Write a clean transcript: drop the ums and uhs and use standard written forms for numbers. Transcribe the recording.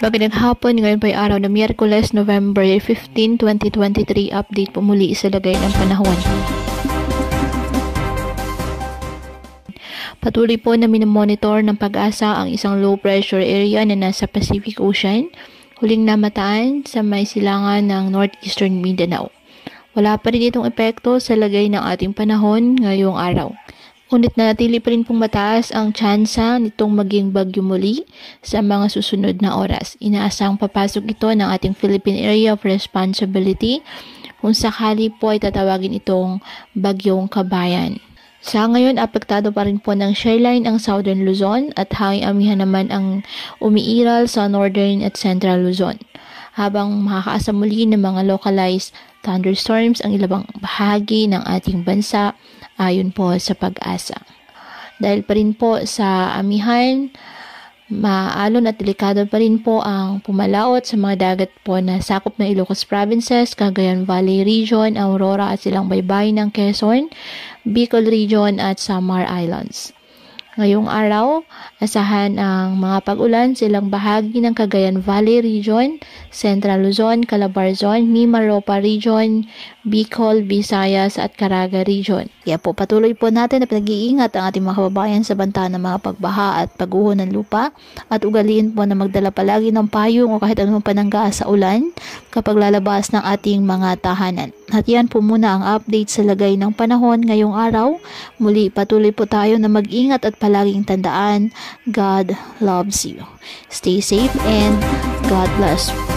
Magandang hapon, ngayon po ay araw na Miyerkules, November 15, 2023. Update po muli sa lagay ng panahon. Patuloy po na minomonitor ng Pag-asa ang isang low pressure area na nasa Pacific Ocean, huling namataan sa may silangan ng Northeastern Mindanao. Wala pa rin itong epekto sa lagay ng ating panahon ngayong araw. Ngunit nanatili pa rin pong mataas ang tsansa nitong maging bagyo muli sa mga susunod na oras. Inaasang papasok ito ng ating Philippine Area of Responsibility kung sakali po ay tatawagin itong Bagyong Kabayan. Sa ngayon, apektado pa rin po ng shoreline ang Southern Luzon at hanging amihan naman ang umiiral sa Northern at Central Luzon. Habang makakaasa muli ng mga localized thunderstorms ang ilabang bahagi ng ating bansa ayon po sa Pag-asa. Dahil pa rin po sa amihan, maalon at delikado pa rin po ang pumalaot sa mga dagat po na sakop ng Ilocos Provinces, Cagayan Valley Region, Aurora at silang baybayin ng Quezon, Bicol Region at Samar Islands. Ngayong araw, asahan ang mga pag-ulan sa ilang bahagi ng Cagayan Valley Region, Central Luzon, Calabarzon, Mimaropa Region, Bicol, Visayas at Caraga Region. Kaya po patuloy po natin na pinag-iingat ang ating mga kababayan sa banta ng mga pagbaha at pagguho ng lupa at ugaliin po na magdala palagi ng payong o kahit anong panangga sa ulan kapag lalabas ng ating mga tahanan. At yan po muna ang update sa lagay ng panahon ngayong araw. Muli patuloy po tayo na mag-ingat at palaging tandaan, God loves you. Stay safe and God bless you.